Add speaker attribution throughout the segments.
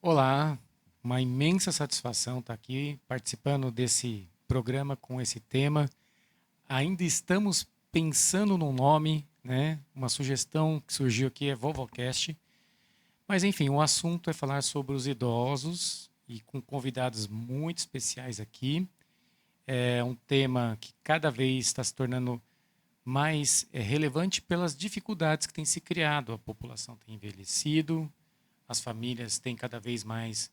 Speaker 1: Olá, uma imensa satisfação estar aqui participando desse programa com esse tema. Ainda estamos pensando no nome, né? Uma sugestão que surgiu aqui é Vovocast. Mas enfim, o assunto é falar sobre os idosos e com convidados muito especiais aqui. É um tema que cada vez está se tornando mais relevante pelas dificuldades que tem se criado. A população tem envelhecido, as famílias têm cada vez mais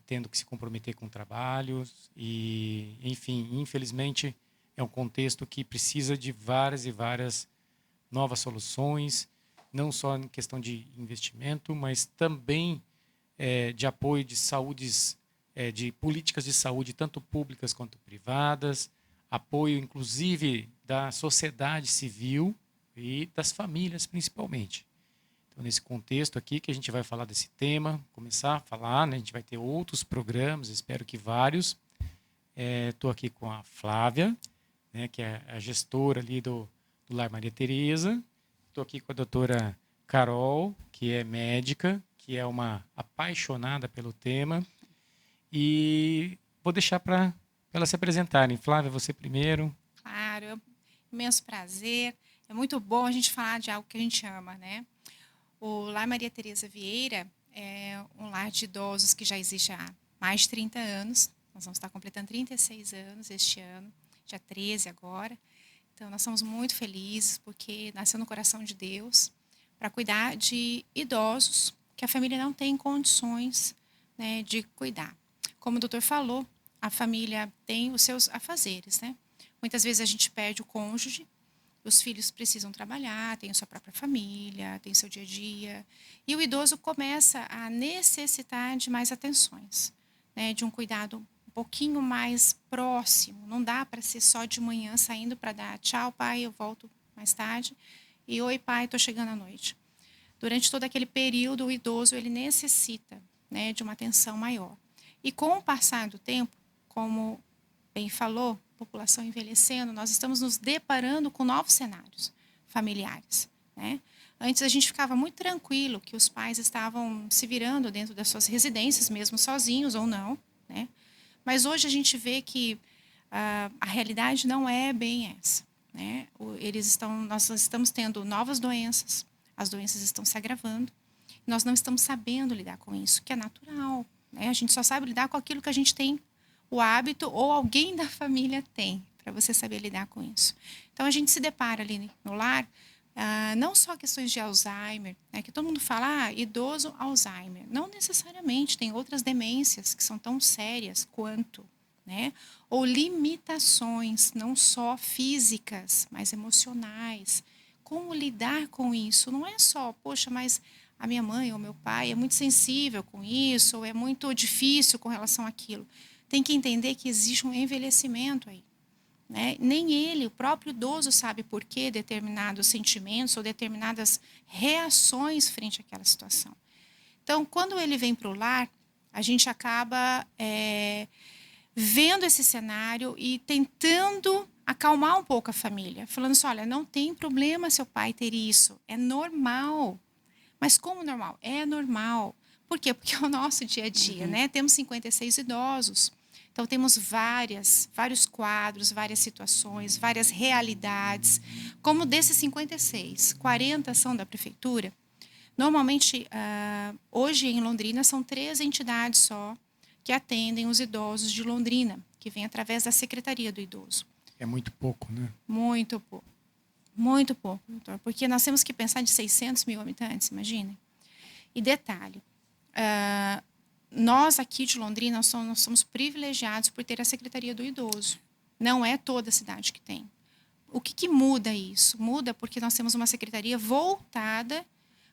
Speaker 1: tendo que se comprometer com trabalhos e, enfim, infelizmente é um contexto que precisa de várias e várias novas soluções, não só em questão de investimento, mas também de apoio de saúdes, de políticas de saúde, tanto públicas quanto privadas, apoio inclusive da sociedade civil e das famílias principalmente. Então, nesse contexto aqui que a gente vai falar desse tema, começar a falar, né? A gente vai ter outros programas, espero que vários. Estou aqui com a Flávia, né, que é a gestora ali do Lar Maria Tereza. Estou aqui com a doutora Carol, que é médica, que é uma apaixonada pelo tema. E vou deixar para elas se apresentarem. Flávia, você primeiro.
Speaker 2: Claro, é um imenso prazer. É muito bom a gente falar de algo que a gente ama, né? O Lar Maria Tereza Vieira é um lar de idosos que já existe há mais de 30 anos. Nós vamos estar completando 36 anos este ano, dia 13 agora. Então, nós somos muito felizes porque nasceu no coração de Deus para cuidar de idosos que a família não tem condições, né, de cuidar. Como o doutor falou, a família tem os seus afazeres, né? Muitas vezes a gente perde o cônjuge, os filhos precisam trabalhar, tem a sua própria família, tem seu dia a dia, e o idoso começa a necessitar de mais atenções, né, de um cuidado um pouquinho mais próximo. Não dá para ser só de manhã saindo para dar tchau, pai, eu volto mais tarde, e oi, pai, estou chegando à noite. Durante todo aquele período, o idoso ele necessita, né, de uma atenção maior. E com o passar do tempo, como bem falou, população envelhecendo, nós estamos nos deparando com novos cenários familiares, né? Antes a gente ficava muito tranquilo que os pais estavam se virando dentro das suas residências, mesmo sozinhos ou não, né? Mas hoje a gente vê que a realidade não é bem essa, né? Nós estamos tendo novas doenças, as doenças estão se agravando, nós não estamos sabendo lidar com isso, que é natural, né? A gente só sabe lidar com aquilo que a gente tem o hábito ou alguém da família tem, para você saber lidar com isso. Então a gente se depara ali no lar, não só questões de Alzheimer, né, que todo mundo fala, idoso, Alzheimer. Não necessariamente, tem outras demências que são tão sérias quanto, né? Ou limitações, não só físicas, mas emocionais. Como lidar com isso? Não é só, poxa, mas a minha mãe ou meu pai é muito sensível com isso, ou é muito difícil com relação àquilo. Tem que entender que existe um envelhecimento aí, né? Nem ele, o próprio idoso, sabe por que determinados sentimentos ou determinadas reações frente àquela situação. Então, quando ele vem para o lar, a gente acaba vendo esse cenário e tentando acalmar um pouco a família, falando assim, olha, não tem problema seu pai ter isso, é normal. Mas como normal? É normal. Por quê? Porque é o nosso dia a dia,
Speaker 1: Uhum.
Speaker 2: né? Temos 56 idosos. Então, temos vários quadros, várias situações, várias realidades. Como desses 56, 40 são da prefeitura. Normalmente, hoje em Londrina, são 3 entidades só que atendem os idosos de Londrina, que vem através da Secretaria do Idoso.
Speaker 1: É muito pouco, né?
Speaker 2: Muito pouco. Muito pouco, doutor. Porque nós temos que pensar de 600 mil habitantes, imagine. E detalhe, nós aqui de Londrina nós somos privilegiados por ter a Secretaria do Idoso. Não é toda a cidade que tem. O que muda isso? Muda porque nós temos uma secretaria voltada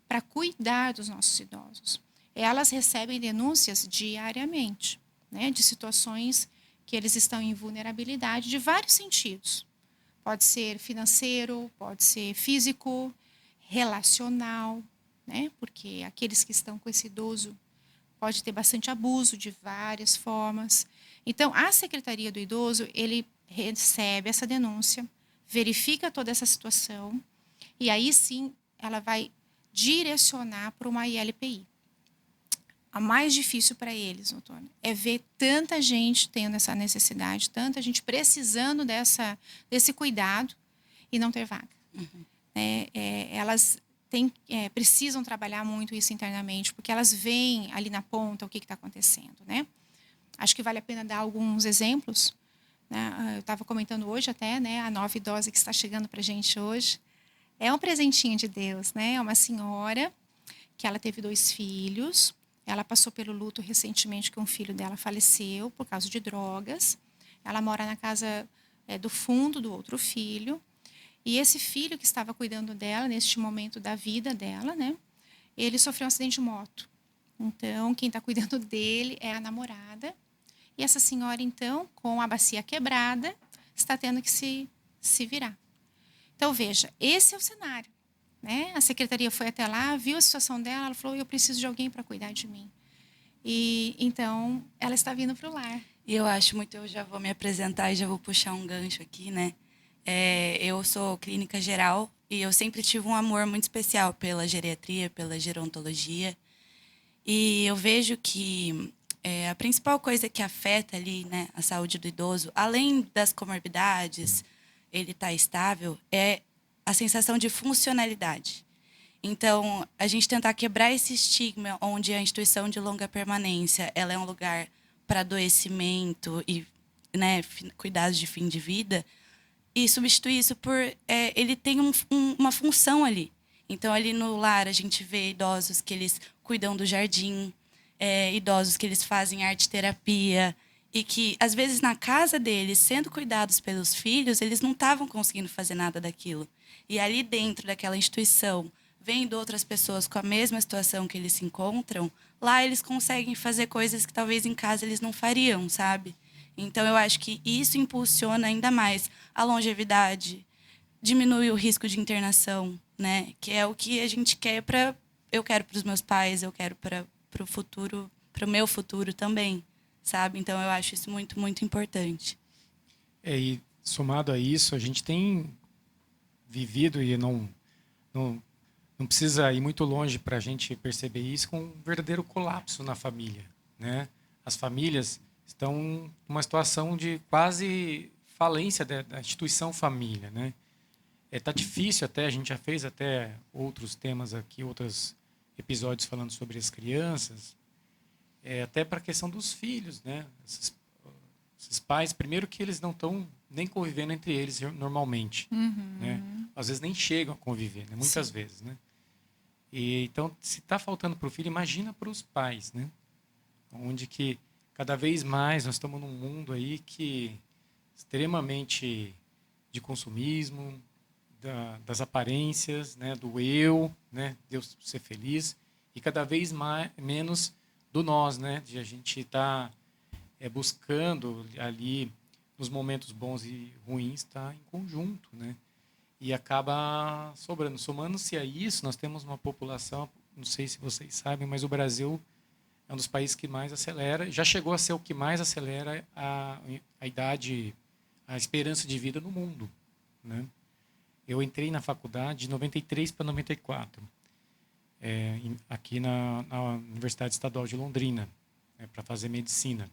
Speaker 2: para cuidar dos nossos idosos. Elas recebem denúncias diariamente, né, de situações que eles estão em vulnerabilidade de vários sentidos. Pode ser financeiro, pode ser físico, relacional, né? Porque aqueles que estão com esse idoso pode ter bastante abuso de várias formas. Então, a Secretaria do Idoso, ele recebe essa denúncia, verifica toda essa situação e aí sim ela vai direcionar para uma ILPI. a mais difícil para eles, Antônio, é ver tanta gente tendo essa necessidade, tanta gente precisando desse cuidado e não ter vaga. Elas precisam trabalhar muito isso internamente, porque elas veem ali na ponta o que está acontecendo, né? Acho que vale a pena dar alguns exemplos, né? Eu estava comentando hoje até, né, a nova idosa que está chegando para a gente hoje. É um presentinho de Deus, né? É uma senhora que ela teve 2 filhos. Ela passou pelo luto recentemente que um filho dela faleceu por causa de drogas. Ela mora na casa do fundo do outro filho. E esse filho que estava cuidando dela, neste momento da vida dela, né? Ele sofreu um acidente de moto. Então, quem está cuidando dele é a namorada. E essa senhora, então, com a bacia quebrada, está tendo que se virar. Então, veja, esse é o cenário, né? A secretaria foi até lá, viu a situação dela, ela falou, eu preciso de alguém para cuidar de mim. E, então, ela está vindo para o lar.
Speaker 3: E eu acho muito, eu já vou me apresentar e já vou puxar um gancho aqui, né? Eu sou clínica geral e eu sempre tive um amor muito especial pela geriatria, pela gerontologia. E eu vejo que a principal coisa que afeta ali, né, a saúde do idoso, além das comorbidades, ele estar estável, é a sensação de funcionalidade. Então, a gente tentar quebrar esse estigma onde a instituição de longa permanência ela é um lugar para adoecimento e, né, cuidados de fim de vida, e substituir isso por ele tem uma função ali. Então, ali no lar, a gente vê idosos que eles cuidam do jardim, idosos que eles fazem arte-terapia, e que, às vezes, na casa deles, sendo cuidados pelos filhos, eles não estavam conseguindo fazer nada daquilo. E ali dentro daquela instituição, vendo outras pessoas com a mesma situação que eles se encontram, lá eles conseguem fazer coisas que talvez em casa eles não fariam, sabe? Então, eu acho que isso impulsiona ainda mais a longevidade, diminui o risco de internação, né? Que é o que a gente quer eu quero para os meus pais, eu quero para o futuro, para o meu futuro também, sabe? Então, eu acho isso muito, muito importante.
Speaker 1: E somado a isso, a gente tem vivido, e não precisa ir muito longe para a gente perceber isso, com um verdadeiro colapso na família, né? As famílias estão numa situação de quase falência da instituição família, né? Tá difícil até, a gente já fez até outros temas aqui, outros episódios falando sobre as crianças, até para a questão dos filhos, né? Esses pais, primeiro que eles não estão nem convivendo entre eles normalmente, né? Às vezes nem chegam a conviver, né? Muitas vezes, né? E então, se está faltando para o filho, imagina para os pais, né? Onde que cada vez mais nós estamos num mundo aí que extremamente de consumismo, das aparências, né, do eu, né, Deus ser feliz, e cada vez menos do nós, né, de a gente estar buscando ali nos momentos bons e ruins estar em conjunto, né, e acaba sobrando. Somando-se a isso, nós temos uma população, não sei se vocês sabem, mas o Brasil é um dos países que mais acelera, já chegou a ser o que mais acelera a idade, a esperança de vida no mundo, né? Eu entrei na faculdade de 93 para 94, aqui na Universidade Estadual de Londrina, para fazer medicina.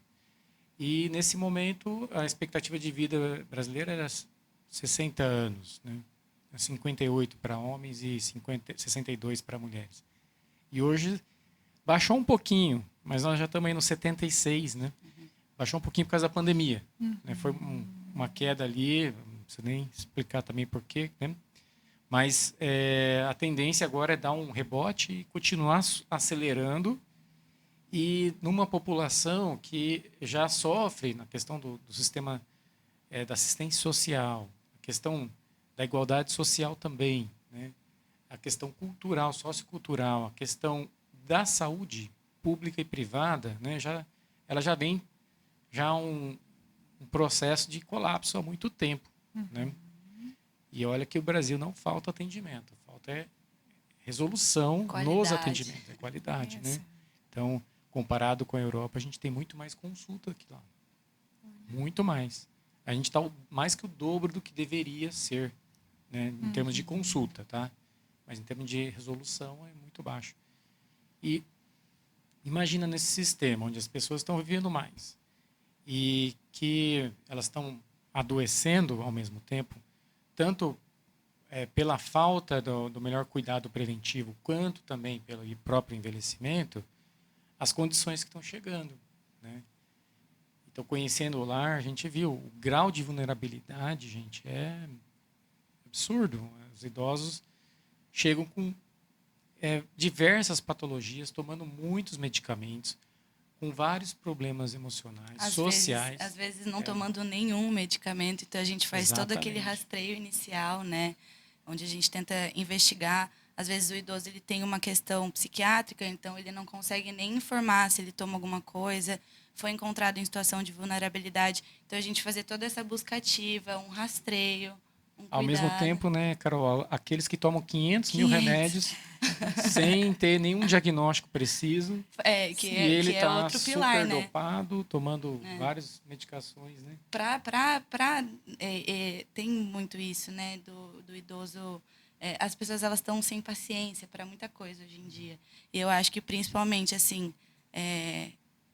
Speaker 1: E, nesse momento, a expectativa de vida brasileira era 60 anos, né? 58 para homens e 62 para mulheres. E hoje baixou um pouquinho, mas nós já estamos aí no 76, né? Baixou um pouquinho por causa da pandemia. Né? Foi uma queda ali, não preciso nem explicar também por quê, né? Mas a tendência agora é dar um rebote e continuar acelerando. E numa população que já sofre na questão do sistema da assistência social, a questão da igualdade social também, né? A questão cultural, sociocultural, a questão da saúde pública e privada, né? Ela já vem um processo de colapso há muito tempo, né? E olha que o Brasil não falta atendimento, falta resolução nos atendimentos, qualidade, né? Então, comparado com a Europa, a gente tem muito mais consulta aqui lá, muito mais. A gente está mais que o dobro do que deveria ser, né, em termos de consulta, tá? Mas em termos de resolução é muito baixo. E imagina nesse sistema onde as pessoas estão vivendo mais e que elas estão adoecendo ao mesmo tempo, tanto pela falta do melhor cuidado preventivo, quanto também pelo próprio envelhecimento, as condições que estão chegando, né? Então, conhecendo o lar, a gente viu o grau de vulnerabilidade, gente, é absurdo. Os idosos chegam com diversas patologias, tomando muitos medicamentos, com vários problemas emocionais, sociais.
Speaker 3: Às vezes não tomando nenhum medicamento, então a gente faz todo aquele
Speaker 1: Exatamente.
Speaker 3: rastreio inicial, né? Onde a gente tenta investigar. Às vezes o idoso ele tem uma questão psiquiátrica, então ele não consegue nem informar se ele toma alguma coisa, foi encontrado em situação de vulnerabilidade. Então a gente fazer toda essa busca ativa, um rastreio, um
Speaker 1: Ao mesmo
Speaker 3: cuidado.
Speaker 1: tempo, né, Carol, aqueles que tomam 500 mil
Speaker 3: 500.
Speaker 1: remédios sem ter nenhum diagnóstico preciso,
Speaker 3: Que
Speaker 1: ele
Speaker 3: é
Speaker 1: está
Speaker 3: outro pilar,
Speaker 1: super
Speaker 3: né?
Speaker 1: dopado, tomando várias medicações, né?
Speaker 3: Tem muito isso, né, do idoso. As pessoas elas estão sem paciência para muita coisa hoje em dia. E eu acho que principalmente assim,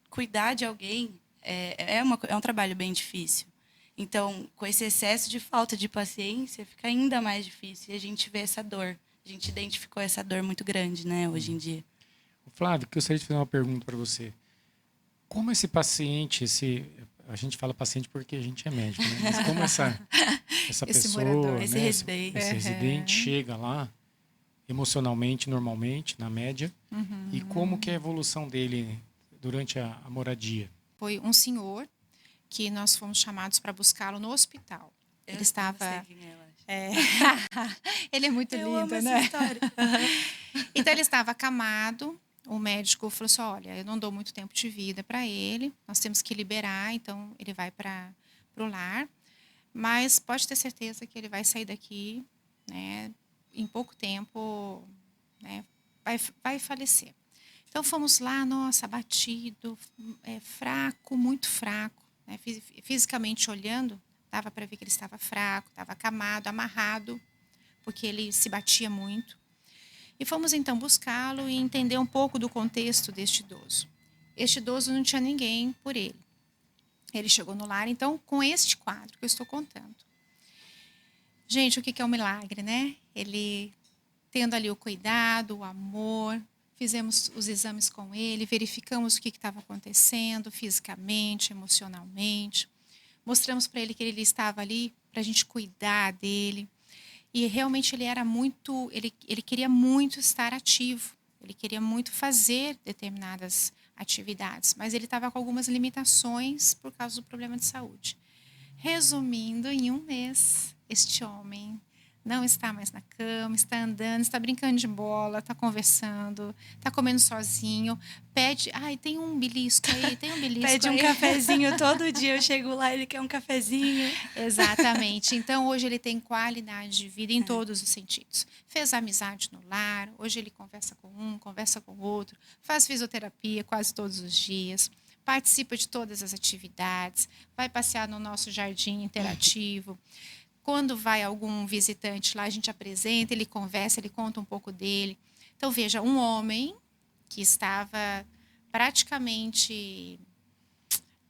Speaker 3: cuidar de alguém é um trabalho bem difícil. Então, com esse excesso de falta de paciência, fica ainda mais difícil. E a gente vê essa dor. A gente identificou essa dor muito grande, né, hoje em dia.
Speaker 1: Flávio, eu gostaria de fazer uma pergunta para você. Como esse paciente, a gente fala paciente porque a gente é médico, né? Mas como essa
Speaker 2: Esse
Speaker 1: pessoa,
Speaker 2: morador,
Speaker 3: esse
Speaker 1: né,
Speaker 3: residente.
Speaker 1: esse residente chega lá emocionalmente, normalmente, na média, e como que é a evolução dele durante a moradia?
Speaker 2: Foi um senhor que nós fomos chamados para buscá-lo no hospital. Ele estava...
Speaker 3: Eu sei quem é, eu acho.
Speaker 2: Ele é muito
Speaker 3: Eu
Speaker 2: lindo,
Speaker 3: amo
Speaker 2: né?
Speaker 3: essa história.
Speaker 2: Então, ele estava acamado. O médico falou assim, olha, eu não dou muito tempo de vida para ele. Nós temos que liberar, então ele vai para o lar. Mas pode ter certeza que ele vai sair daqui, né? Em pouco tempo, né? Vai falecer. Então, fomos lá, nossa, abatido, fraco, muito fraco. Né? Fisicamente olhando, dava para ver que ele estava fraco, estava acamado, amarrado, porque ele se batia muito. E fomos então buscá-lo e entender um pouco do contexto deste idoso. Este idoso não tinha ninguém por ele. Ele chegou no lar, então, com este quadro que eu estou contando. Gente, o que é um milagre, né? Ele tendo ali o cuidado, o amor, fizemos os exames com ele, verificamos o que estava acontecendo fisicamente, emocionalmente. Mostramos para ele que ele estava ali para a gente cuidar dele. E realmente ele era muito, ele queria muito estar ativo, ele queria muito fazer determinadas atividades, mas ele estava com algumas limitações por causa do problema de saúde. Resumindo, em um mês, este homem não está mais na cama, está andando, está brincando de bola, está conversando, está comendo sozinho, pede, ai, tem um belisco aí, tem um belisco
Speaker 3: Pede um
Speaker 2: aí.
Speaker 3: cafezinho todo dia, eu chego lá, ele quer um cafezinho.
Speaker 2: Exatamente. Então, hoje ele tem qualidade de vida em todos os sentidos. Fez amizade no lar, hoje ele conversa com um, conversa com o outro, faz fisioterapia quase todos os dias, participa de todas as atividades, vai passear no nosso jardim interativo. Quando vai algum visitante lá, a gente apresenta, ele conversa, ele conta um pouco dele. Então, veja, um homem que estava praticamente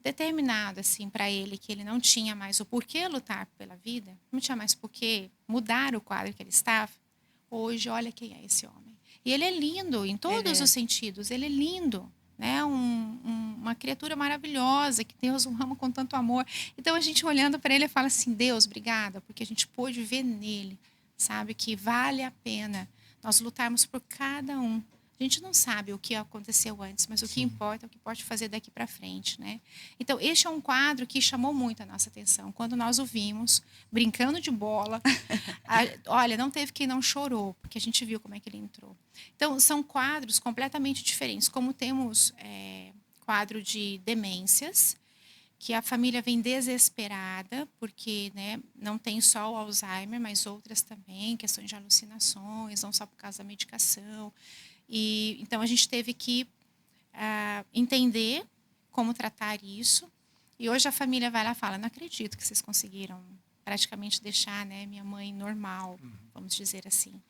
Speaker 2: determinado assim para ele que ele não tinha mais o porquê lutar pela vida, não tinha mais porquê mudar o quadro que ele estava. Hoje, olha quem é esse homem. E ele é lindo em todos os sentidos, ele é lindo, né? Uma criatura maravilhosa que Deus o ama com tanto amor. Então a gente olhando para ele fala assim, Deus, obrigada, porque a gente pôde ver nele, sabe, que vale a pena nós lutarmos por cada um. A gente não sabe o que aconteceu antes, mas o que importa é o que pode fazer daqui para frente, né? Então, este é um quadro que chamou muito a nossa atenção. Quando nós o vimos, brincando de bola, olha, não teve quem não chorou, porque a gente viu como é que ele entrou. Então, são quadros completamente diferentes. Como temos quadro de demências, que a família vem desesperada, porque né, não tem só o Alzheimer, mas outras também, questões de alucinações, não só por causa da medicação. E então a gente teve que entender como tratar isso. E hoje a família vai lá e fala, não acredito que vocês conseguiram praticamente deixar, né, minha mãe normal, vamos dizer assim.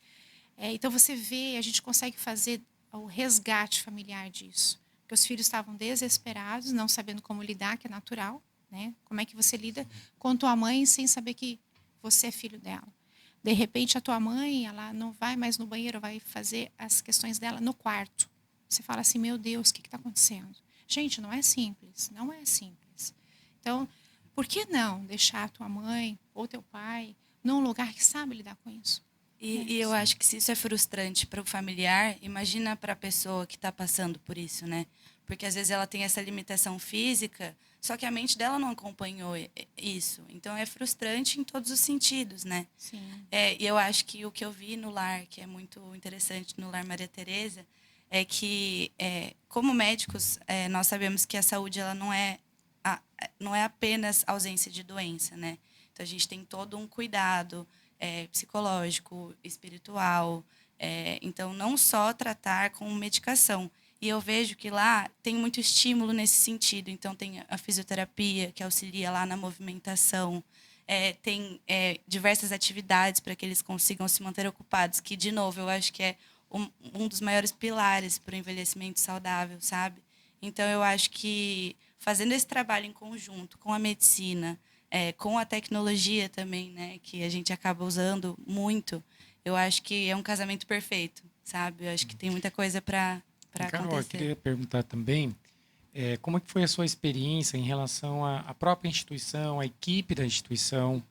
Speaker 2: Então você vê, a gente consegue fazer o resgate familiar disso. porque os filhos estavam desesperados, não sabendo como lidar, que é natural, né? Como é que você lida com tua mãe sem saber que você é filho dela? De repente, a tua mãe, ela não vai mais no banheiro, vai fazer as questões dela no quarto. Você fala assim, meu Deus, o que está acontecendo? Gente, não é simples, não é simples. Então, por que não deixar a tua mãe ou teu pai num lugar que sabe lidar com isso?
Speaker 3: E eu acho que se isso é frustrante para o familiar, imagina para a pessoa que está passando por isso, né? Porque às vezes ela tem essa limitação física, só que a mente dela não acompanhou isso. Então é frustrante em todos os sentidos, né?
Speaker 2: Sim.
Speaker 3: E eu acho que o que eu vi no lar, que é muito interessante no Lar Maria Teresa, é que, como médicos, nós sabemos que a saúde ela não é apenas ausência de doença, né? Então a gente tem todo um cuidado psicológico, espiritual. Então, não só tratar com medicação. E eu vejo que lá tem muito estímulo nesse sentido. Então, tem a fisioterapia, que auxilia lá na movimentação. Tem diversas atividades para que eles consigam se manter ocupados, que, de novo, eu acho que é um dos maiores pilares para o envelhecimento saudável, sabe? Então, eu acho que fazendo esse trabalho em conjunto com a medicina, com a tecnologia também, né, que a gente acaba usando muito, eu acho que é um casamento perfeito, sabe? Eu acho que tem muita coisa para
Speaker 1: Carol, eu
Speaker 3: acontecer.
Speaker 1: queria perguntar também como é que foi a sua experiência em relação à própria instituição, à equipe da instituição,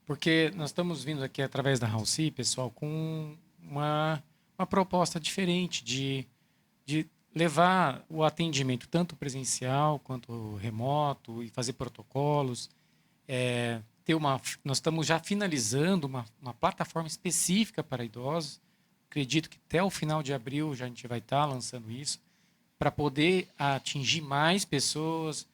Speaker 1: porque nós estamos vindo aqui através da Halsey, pessoal, com uma proposta diferente de levar o atendimento tanto presencial quanto remoto e fazer protocolos. Nós estamos já finalizando uma plataforma específica para idosos. Acredito que até o final de abril já a gente vai estar lançando isso, para poder atingir mais pessoas,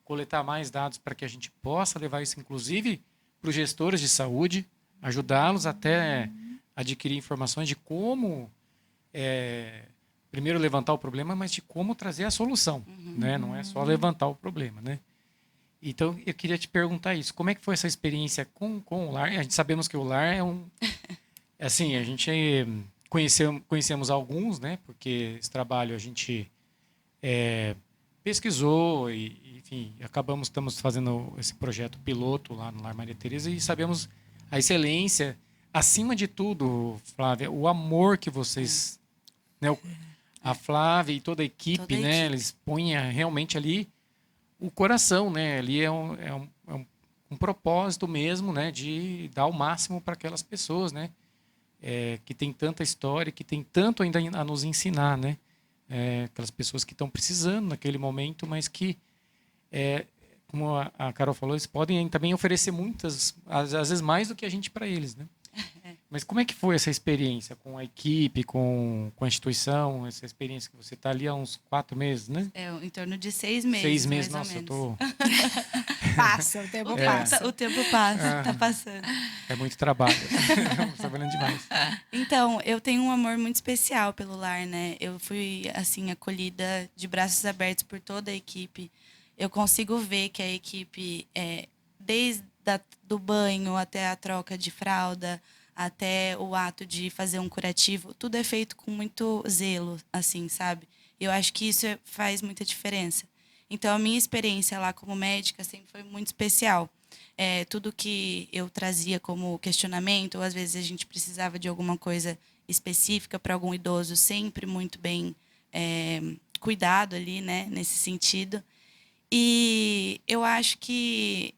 Speaker 1: coletar mais dados para que a gente possa levar isso, inclusive, para os gestores de saúde, ajudá-los até adquirir informações de como, primeiro, levantar o problema, mas de como trazer a solução. Né? Não é só levantar o problema, né? Então, eu queria te perguntar isso. Como é que foi essa experiência com o lar? A gente sabemos que o lar é um... Assim, a gente conhecemos alguns, né? Porque esse trabalho a gente pesquisou e, enfim, estamos fazendo esse projeto piloto lá no Lar Maria Teresa e sabemos a excelência, acima de tudo, Flávia, o amor que vocês... Né, a Flávia e toda a equipe, né? Eles põem realmente ali o coração, né? Ali é um propósito mesmo, né? De dar o máximo para aquelas pessoas, né? Que tem tanta história, que tem tanto ainda a nos ensinar, né? Aquelas pessoas que estão precisando naquele momento, mas que, como a Carol falou, eles podem também oferecer muitas, às vezes mais do que a gente para eles, né? Mas como é que foi essa experiência com a equipe, com a instituição, essa experiência que você está ali há uns 4 meses, né?
Speaker 3: Em torno de 6 meses.
Speaker 1: 6 meses,
Speaker 3: mais
Speaker 1: nossa,
Speaker 3: ou menos.
Speaker 2: Passa, o tempo passa.
Speaker 3: O tempo passa, está passando.
Speaker 1: É muito trabalho. Estamos trabalhando demais.
Speaker 3: Então, eu tenho um amor muito especial pelo lar, né? Eu fui, assim, acolhida de braços abertos por toda a equipe. Eu consigo ver que a equipe, desde do banho até a troca de fralda, até o ato de fazer um curativo, tudo é feito com muito zelo, assim, sabe? Eu acho que isso faz muita diferença. Então, a minha experiência lá como médica sempre foi muito especial. Tudo que eu trazia como questionamento, ou às vezes a gente precisava de alguma coisa específica para algum idoso, sempre muito bem cuidado ali, né, nesse sentido. E eu acho que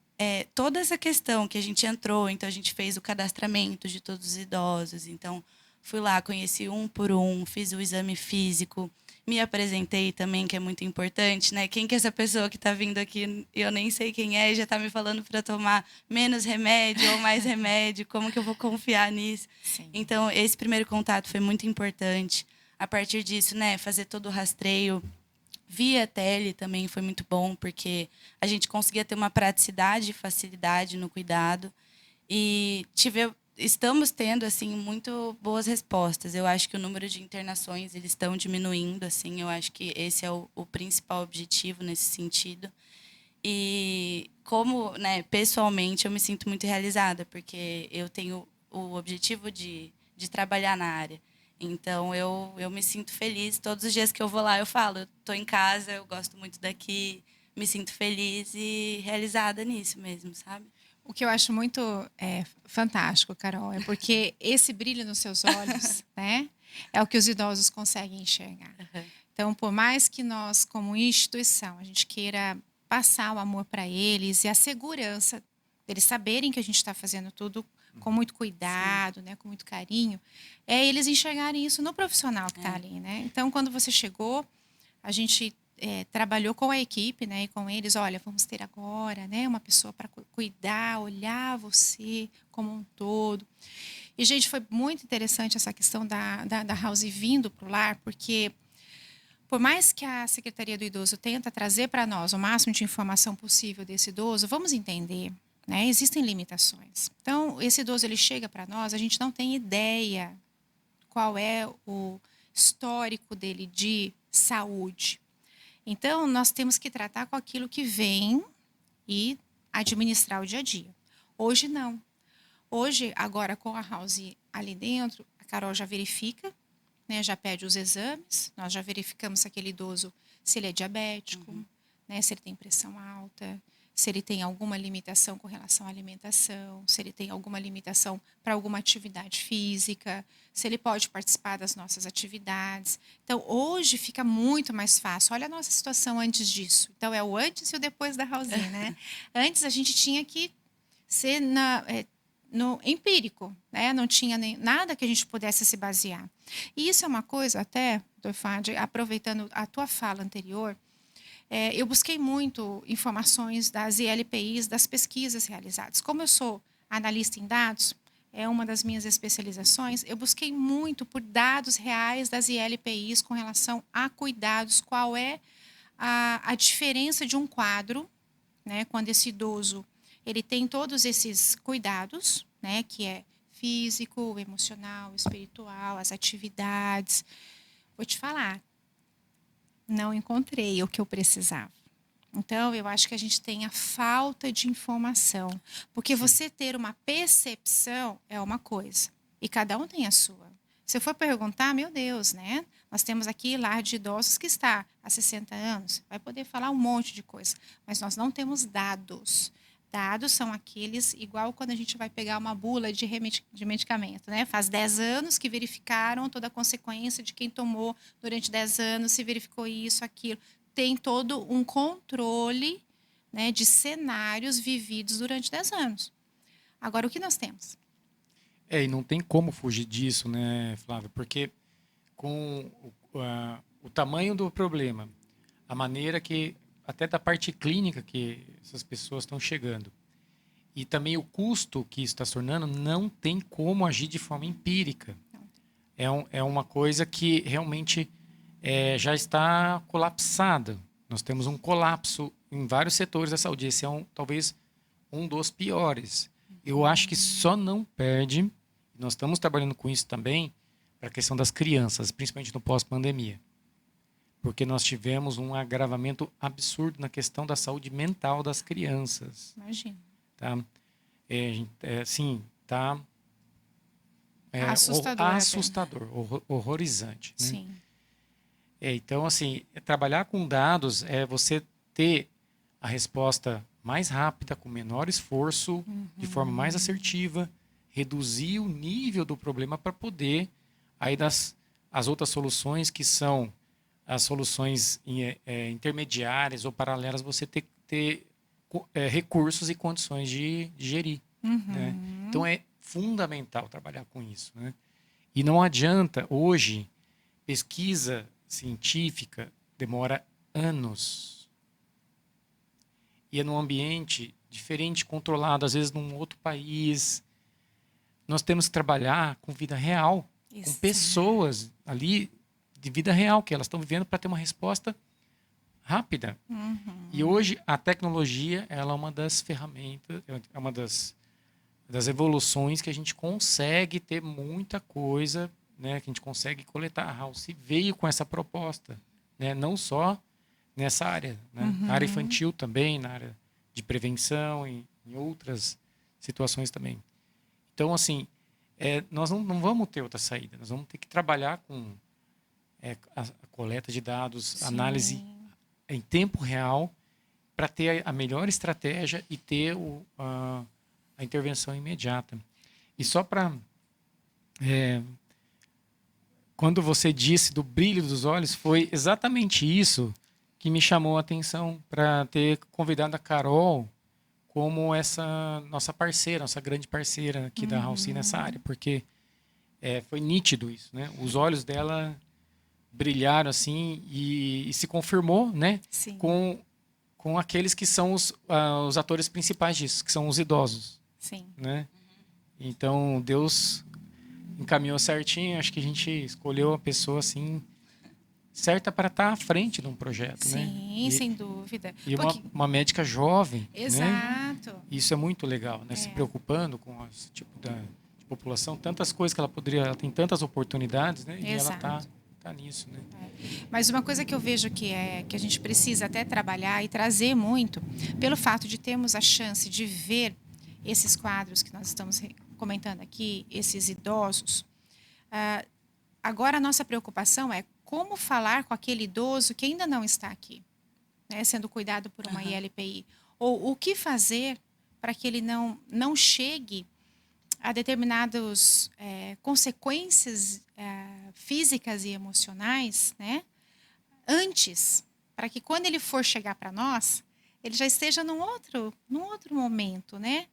Speaker 3: toda essa questão que a gente entrou, então a gente fez o cadastramento de todos os idosos, então fui lá, conheci um por um, fiz o exame físico, me apresentei também, que é muito importante, né? Quem que é essa pessoa que está vindo aqui, eu nem sei quem é, e já está me falando para tomar menos remédio ou mais remédio, como que eu vou confiar nisso?
Speaker 2: Sim.
Speaker 3: Então, esse primeiro contato foi muito importante. A partir disso, né, fazer todo o rastreio via tele também foi muito bom, porque a gente conseguia ter uma praticidade e facilidade no cuidado. E estamos tendo assim muito boas respostas. Eu acho que o número de internações eles estão diminuindo, assim. Eu acho que esse é o principal objetivo nesse sentido. E como, né, pessoalmente eu me sinto muito realizada, porque eu tenho o objetivo de trabalhar na área. Então, eu me sinto feliz. Todos os dias que eu vou lá, eu falo, eu tô em casa, eu gosto muito daqui, me sinto feliz e realizada nisso mesmo, sabe?
Speaker 2: O que eu acho muito fantástico, Carol, é porque esse brilho nos seus olhos, né, é o que os idosos conseguem enxergar.
Speaker 3: Uhum.
Speaker 2: Então, por mais que nós, como instituição, a gente queira passar o amor para eles e a segurança deles saberem que a gente está fazendo tudo com muito cuidado, né, com muito carinho, é eles enxergarem isso no profissional que está ali, né? Então, quando você chegou, a gente trabalhou com a equipe, né, e com eles, olha, vamos ter agora, né, uma pessoa para cuidar, olhar você como um todo. E, gente, foi muito interessante essa questão da House vindo para o lar, porque por mais que a Secretaria do Idoso tenta trazer para nós o máximo de informação possível desse idoso, vamos entender, né, existem limitações. Então, esse idoso ele chega para nós, a gente não tem ideia qual é o histórico dele de saúde. Então, nós temos que tratar com aquilo que vem e administrar o dia a dia. Hoje, não. Hoje, agora com a House ali dentro, a Carol já verifica, né, já pede os exames, nós já verificamos se aquele idoso, se ele é diabético, né, se ele tem pressão alta, se ele tem alguma limitação com relação à alimentação, se ele tem alguma limitação para alguma atividade física, se ele pode participar das nossas atividades. Então, hoje fica muito mais fácil. Olha a nossa situação antes disso. Então, é o antes e o depois da House, né? Antes, a gente tinha que ser no empírico, né? Não tinha nada que a gente pudesse se basear. E isso é uma coisa, até, Dr. Fad, aproveitando a tua fala anterior, eu busquei muito informações das ILPIs, das pesquisas realizadas. Como eu sou analista em dados, é uma das minhas especializações, eu busquei muito por dados reais das ILPIs com relação a cuidados, qual é a diferença de um quadro, né, quando esse idoso ele tem todos esses cuidados, né, que é físico, emocional, espiritual, as atividades. Vou te falar, não encontrei o que eu precisava. Então, eu acho que a gente tem a falta de informação. Porque você ter uma percepção é uma coisa. E cada um tem a sua. Se eu for perguntar, meu Deus, né? Nós temos aqui lar de idosos que está há 60 anos. Vai poder falar um monte de coisa. Mas nós não temos dados. Dados são aqueles, igual quando a gente vai pegar uma bula de medicamento, né? Faz 10 anos que verificaram toda a consequência de quem tomou durante 10 anos, se verificou isso, aquilo. Tem todo um controle, né, de cenários vividos durante 10 anos. Agora, o que nós temos?
Speaker 1: E não tem como fugir disso, né, Flávia? Porque com o tamanho do problema, a maneira que, até da parte clínica que essas pessoas estão chegando, e também o custo que isso está se tornando, não tem como agir de forma empírica. É uma coisa que realmente já está colapsada. Nós temos um colapso em vários setores da saúde. Esse é talvez um dos piores. Eu acho que só não perde, nós estamos trabalhando com isso também, para a questão das crianças, principalmente no pós-pandemia. Porque nós tivemos um agravamento absurdo na questão da saúde mental das crianças.
Speaker 2: Imagina.
Speaker 1: Tá? Sim, tá
Speaker 2: assustador,
Speaker 1: horrorizante. Né?
Speaker 2: Sim.
Speaker 1: Então, assim, trabalhar com dados é você ter a resposta mais rápida, com menor esforço, de forma mais assertiva, reduzir o nível do problema para poder, aí as outras soluções, que são as soluções intermediárias ou paralelas, você ter recursos e condições de gerir. Né? Então, é fundamental trabalhar com isso. Né? E não adianta, hoje, pesquisa científica demora anos. E é num ambiente diferente, controlado, às vezes num outro país. Nós temos que trabalhar com vida real, com pessoas ali de vida real, que elas estão vivendo, para ter uma resposta rápida. E hoje a tecnologia ela é uma das ferramentas, é uma das evoluções que a gente consegue ter muita coisa, né, que a gente consegue coletar. A House veio com essa proposta, né, não só nessa área, né, na área infantil também, na área de prevenção, em outras situações também. Então, assim, nós não vamos ter outra saída. Nós vamos ter que trabalhar com a coleta de dados,
Speaker 2: Sim.
Speaker 1: análise em tempo real, para ter a melhor estratégia e ter a intervenção imediata. E só para... quando você disse do brilho dos olhos, foi exatamente isso que me chamou a atenção para ter convidado a Carol como essa nossa parceira, nossa grande parceira aqui da Halsey nessa área, porque foi nítido isso, né? Os olhos dela brilharam assim e se confirmou, né?
Speaker 2: Sim.
Speaker 1: Com aqueles que são os atores principais disso, que são os idosos.
Speaker 2: Sim.
Speaker 1: Né? Então, Deus encaminhou certinho. Acho que a gente escolheu a pessoa assim certa para estar à frente de um projeto.
Speaker 2: Sim,
Speaker 1: né?
Speaker 2: sem dúvida.
Speaker 1: E uma médica jovem.
Speaker 2: Exato.
Speaker 1: Né? Isso é muito legal, né? Se preocupando com esse tipo de população. Tantas coisas que ela tem tantas oportunidades, né? E
Speaker 2: Exato.
Speaker 1: ela tá nisso. Né?
Speaker 2: Mas uma coisa que eu vejo que a gente precisa até trabalhar e trazer muito, pelo fato de termos a chance de ver esses quadros que nós estamos comentando aqui, esses idosos, agora a nossa preocupação é como falar com aquele idoso que ainda não está aqui, né, sendo cuidado por uma ILPI. Ou o que fazer para que ele não chegue a determinadas consequências físicas e emocionais, né, antes, para que quando ele for chegar para nós, ele já esteja num outro momento, né?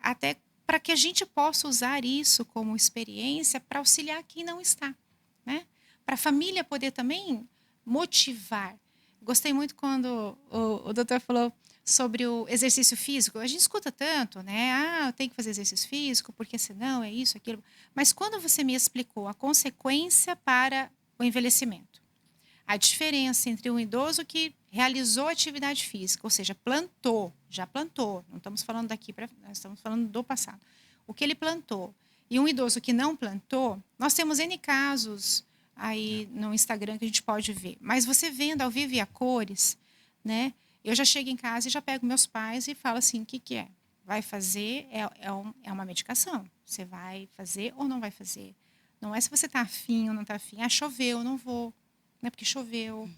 Speaker 2: Até para que a gente possa usar isso como experiência para auxiliar quem não está, né? Para a família poder também motivar. Gostei muito quando o doutor falou sobre o exercício físico. A gente escuta tanto, né? Eu tenho que fazer exercício físico, porque senão é isso, aquilo. Mas quando você me explicou a consequência para o envelhecimento, a diferença entre um idoso que realizou atividade física, ou seja, já plantou, não estamos falando daqui, nós estamos falando do passado, o que ele plantou, e um idoso que não plantou, nós temos N casos aí no Instagram que a gente pode ver, mas você vendo ao vivo e a cores, né? Eu já chego em casa e já pego meus pais e falo assim, o que é? Vai fazer, é uma medicação, você vai fazer ou não vai fazer. Não é se você está afim ou não está afim, choveu, não vou, né? Porque choveu.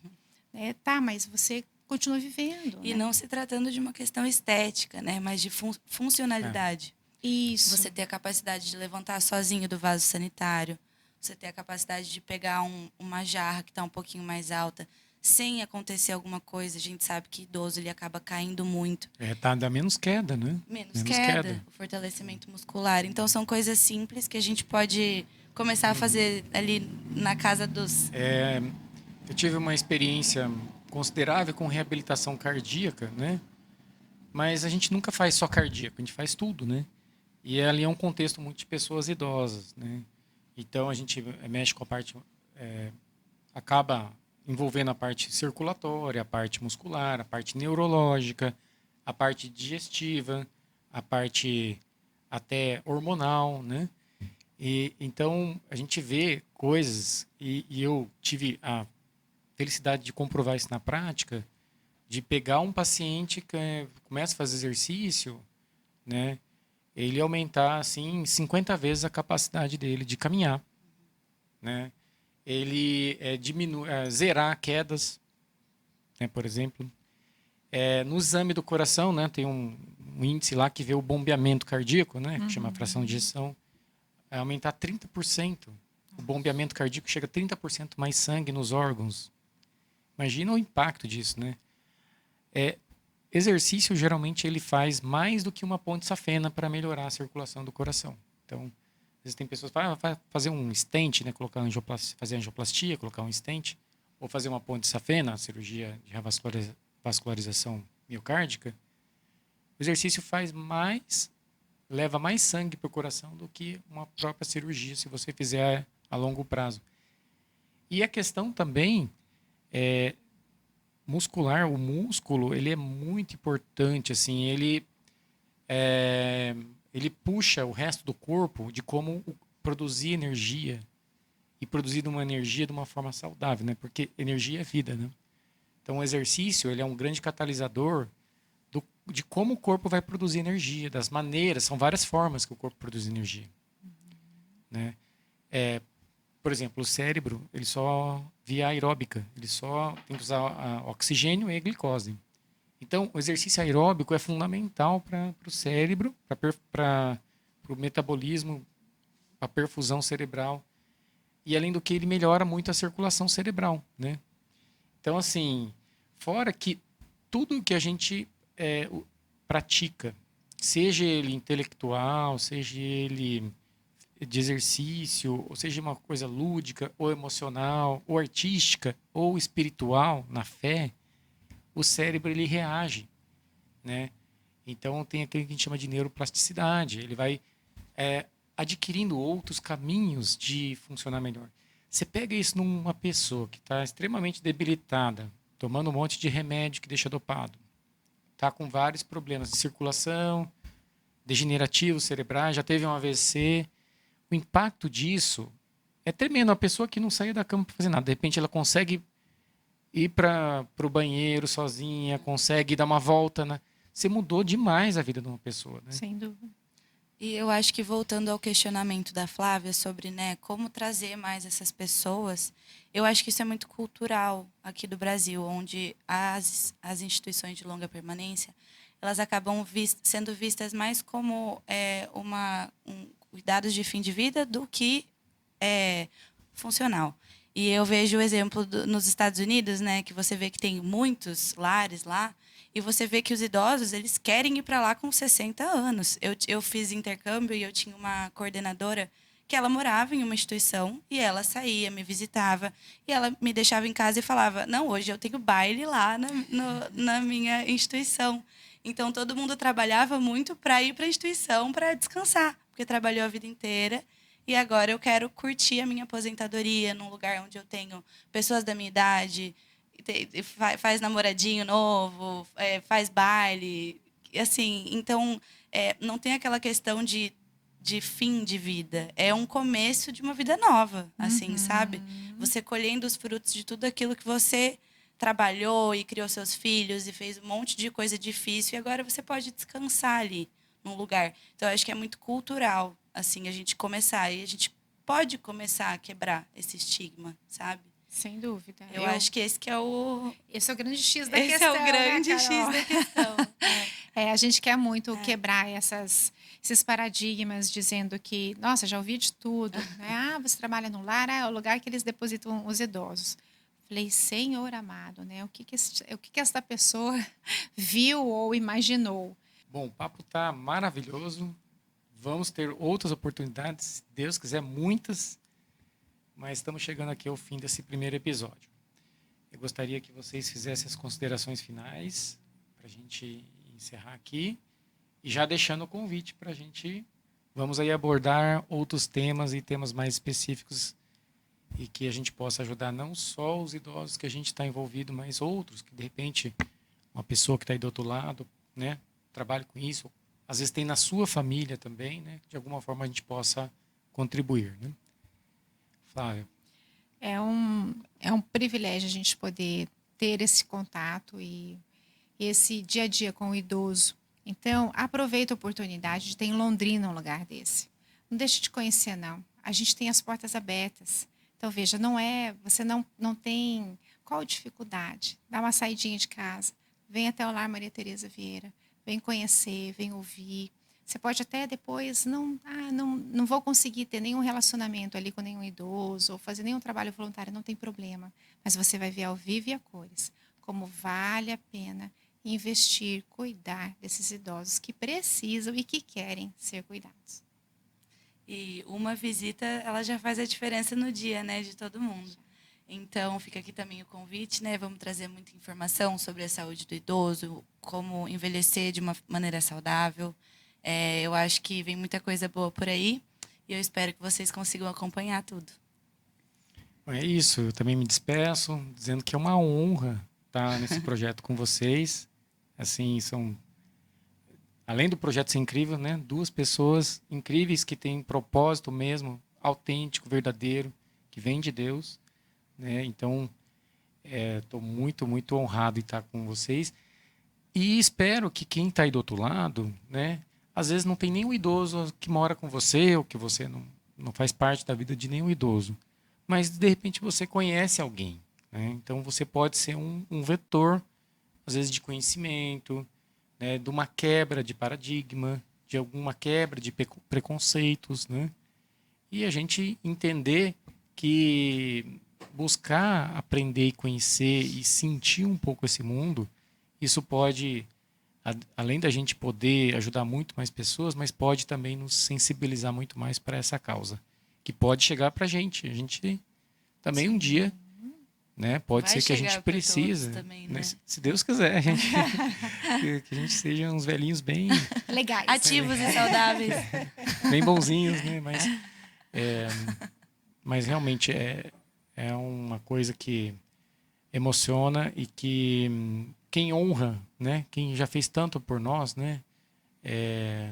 Speaker 2: Tá, mas você continua vivendo.
Speaker 3: E
Speaker 2: né?
Speaker 3: não se tratando de uma questão estética, né? Mas de funcionalidade.
Speaker 2: Isso.
Speaker 3: Você ter a capacidade de levantar sozinho do vaso sanitário, você ter a capacidade de pegar uma jarra que está um pouquinho mais alta, sem acontecer alguma coisa. A gente sabe que idoso ele acaba caindo muito.
Speaker 1: Dá menos queda, né?
Speaker 3: Menos queda, o fortalecimento muscular. Então, são coisas simples que a gente pode começar a fazer ali na casa dos...
Speaker 1: Eu tive uma experiência considerável com reabilitação cardíaca, né? Mas a gente nunca faz só cardíaco, a gente faz tudo, né? E ali é um contexto muito de pessoas idosas, né? Então a gente mexe com a parte, acaba envolvendo a parte circulatória, a parte muscular, a parte neurológica, a parte digestiva, a parte até hormonal, né? E então a gente vê coisas e eu tive a felicidade de comprovar isso na prática, de pegar um paciente que começa a fazer exercício, né? Ele aumentar assim 50 vezes a capacidade dele de caminhar, né? Ele zerar quedas, né, por exemplo. No exame do coração, né, tem um índice lá que vê o bombeamento cardíaco, né, que chama fração de ejeção, aumentar 30%. O bombeamento cardíaco chega a 30% mais sangue nos órgãos. Imagina o impacto disso, né? Exercício, geralmente, ele faz mais do que uma ponte safena para melhorar a circulação do coração. Então, existem pessoas que falam, vai fazer um stent, né? Fazer angioplastia, colocar um stent, ou fazer uma ponte safena, a cirurgia de vascularização miocárdica. O exercício leva mais sangue para o coração do que uma própria cirurgia, se você fizer a longo prazo. E a questão também muscular, o músculo, ele é muito importante, assim, ele puxa o resto do corpo de como produzir energia e produzir uma energia de uma forma saudável, né? Porque energia é vida, né? Então, o exercício, ele é um grande catalisador de como o corpo vai produzir energia, das maneiras, são várias formas que o corpo produz energia, né? Por exemplo, o cérebro, ele só via aeróbica, ele só tem que usar oxigênio e glicose. Então, o exercício aeróbico é fundamental para o cérebro, para o metabolismo, para a perfusão cerebral. E, além do que, ele melhora muito a circulação cerebral, né? Então, assim, fora que tudo que a gente pratica, seja ele intelectual, seja ele de exercício, ou seja uma coisa lúdica, ou emocional, ou artística, ou espiritual, na fé, o cérebro ele reage, né? Então tem aquilo que a gente chama de neuroplasticidade, ele vai adquirindo outros caminhos de funcionar melhor. Você pega isso numa pessoa que está extremamente debilitada, tomando um monte de remédio que deixa dopado, está com vários problemas de circulação, degenerativos cerebrais, já teve um AVC. O impacto disso é tremendo. A pessoa que não saía da cama para fazer nada, de repente ela consegue ir para o banheiro sozinha, consegue dar uma volta. Você mudou demais a vida de uma pessoa, né?
Speaker 2: Sem dúvida.
Speaker 3: E eu acho que, voltando ao questionamento da Flávia sobre, né, como trazer mais essas pessoas, eu acho que isso é muito cultural aqui do Brasil, onde as instituições de longa permanência, elas acabam sendo vistas mais como cuidados de fim de vida do que funcional. E eu vejo o exemplo nos Estados Unidos, né, que você vê que tem muitos lares lá, e você vê que os idosos, eles querem ir para lá com 60 anos. Eu fiz intercâmbio e eu tinha uma coordenadora que ela morava em uma instituição e ela saía, me visitava, e ela me deixava em casa e falava, não, hoje eu tenho baile lá na minha instituição. Então, todo mundo trabalhava muito para ir para a instituição para descansar, porque trabalhou a vida inteira. E agora eu quero curtir a minha aposentadoria num lugar onde eu tenho pessoas da minha idade, faz namoradinho novo, faz baile. Assim, então, não tem aquela questão de fim de vida. É um começo de uma vida nova, assim, sabe? Você colhendo os frutos de tudo aquilo que você trabalhou e criou seus filhos e fez um monte de coisa difícil, e agora você pode descansar ali num lugar. Então, eu acho que é muito cultural, assim, a gente começar. E a gente pode começar a quebrar esse estigma, sabe?
Speaker 2: Sem dúvida.
Speaker 3: Eu acho que esse
Speaker 2: é o grande X da
Speaker 3: esse
Speaker 2: questão.
Speaker 3: Esse é o grande
Speaker 2: né,
Speaker 3: X da questão.
Speaker 2: A gente quer muito quebrar esses paradigmas, dizendo que, nossa, já ouvi de tudo. Né? Ah, você trabalha no lar, é o lugar que eles depositam os idosos. Falei, Senhor amado, né? O que essa pessoa viu ou imaginou?
Speaker 1: Bom, o papo está maravilhoso. Vamos ter outras oportunidades, se Deus quiser, muitas. Mas estamos chegando aqui ao fim desse primeiro episódio. Eu gostaria que vocês fizessem as considerações finais para a gente encerrar aqui. E já deixando o convite para a gente... Vamos aí abordar outros temas e temas mais específicos e que a gente possa ajudar não só os idosos que a gente está envolvido, mas outros que, de repente, uma pessoa que está aí do outro lado, né, trabalha com isso, às vezes tem na sua família também, né, de alguma forma a gente possa contribuir, né? Flávia.
Speaker 2: É um privilégio a gente poder ter esse contato e esse dia a dia com o idoso. Então, aproveita a oportunidade de ter em Londrina um lugar desse. Não deixe de conhecer, não. A gente tem as portas abertas. Então, veja, você não tem... Qual dificuldade? Dá uma saidinha de casa. Vem até o Lar Maria Tereza Vieira. Vem conhecer, vem ouvir. Você pode até depois, não vou conseguir ter nenhum relacionamento ali com nenhum idoso ou fazer nenhum trabalho voluntário, não tem problema. Mas você vai ver ao vivo e a cores como vale a pena investir, cuidar desses idosos que precisam e que querem ser cuidados.
Speaker 3: E uma visita, ela já faz a diferença no dia, né, de todo mundo. Então, fica aqui também o convite, né? Vamos trazer muita informação sobre a saúde do idoso, como envelhecer de uma maneira saudável. Eu acho que vem muita coisa boa por aí e eu espero que vocês consigam acompanhar tudo.
Speaker 1: É isso, eu também me despeço, dizendo que é uma honra estar nesse projeto com vocês. Assim, além do projeto ser incrível, né? 2 pessoas incríveis que têm um propósito mesmo, autêntico, verdadeiro, que vem de Deus, né? Então, estou muito, muito honrado em estar com vocês. E espero que quem está aí do outro lado, né? Às vezes não tem nenhum idoso que mora com você ou que você não faz parte da vida de nenhum idoso. Mas, de repente, você conhece alguém, né? Então, você pode ser um vetor, às vezes, de conhecimento, né? De uma quebra de paradigma, de alguma quebra de preconceitos, né? E a gente entender que buscar aprender e conhecer e sentir um pouco esse mundo, isso pode, além da gente poder ajudar muito mais pessoas, mas pode também nos sensibilizar muito mais para essa causa, que pode chegar para a gente. A gente também um dia, né? Pode
Speaker 3: Vai
Speaker 1: ser que a gente
Speaker 3: chegar pra
Speaker 1: precise,
Speaker 3: todos também,
Speaker 1: né?
Speaker 3: né?
Speaker 1: Se Deus quiser, a gente, que a gente seja uns velhinhos bem,
Speaker 2: Legais.
Speaker 3: Ativos e saudáveis.
Speaker 1: bem bonzinhos, né? Mas realmente é uma coisa que emociona e que quem honra, né? Quem já fez tanto por nós, né?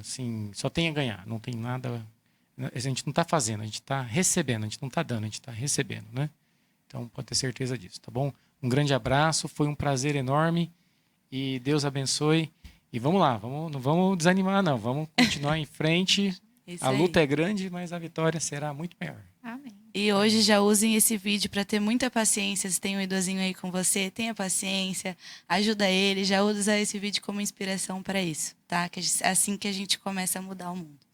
Speaker 1: Assim, só tem a ganhar, não tem nada. A gente não está fazendo, a gente está recebendo, a gente não está dando, a gente está recebendo, né? Então pode ter certeza disso, tá bom? Um grande abraço, foi um prazer enorme e Deus abençoe. E vamos lá, não vamos desanimar, não, vamos continuar em frente.
Speaker 3: Isso
Speaker 1: A
Speaker 3: aí.
Speaker 1: luta é grande, mas a vitória será muito maior.
Speaker 2: Amém.
Speaker 3: E hoje já usem esse vídeo para ter muita paciência. Se tem um idosinho aí com você, tenha paciência, ajuda ele, já usa esse vídeo como inspiração para isso, tá? Que é assim que a gente começa a mudar o mundo.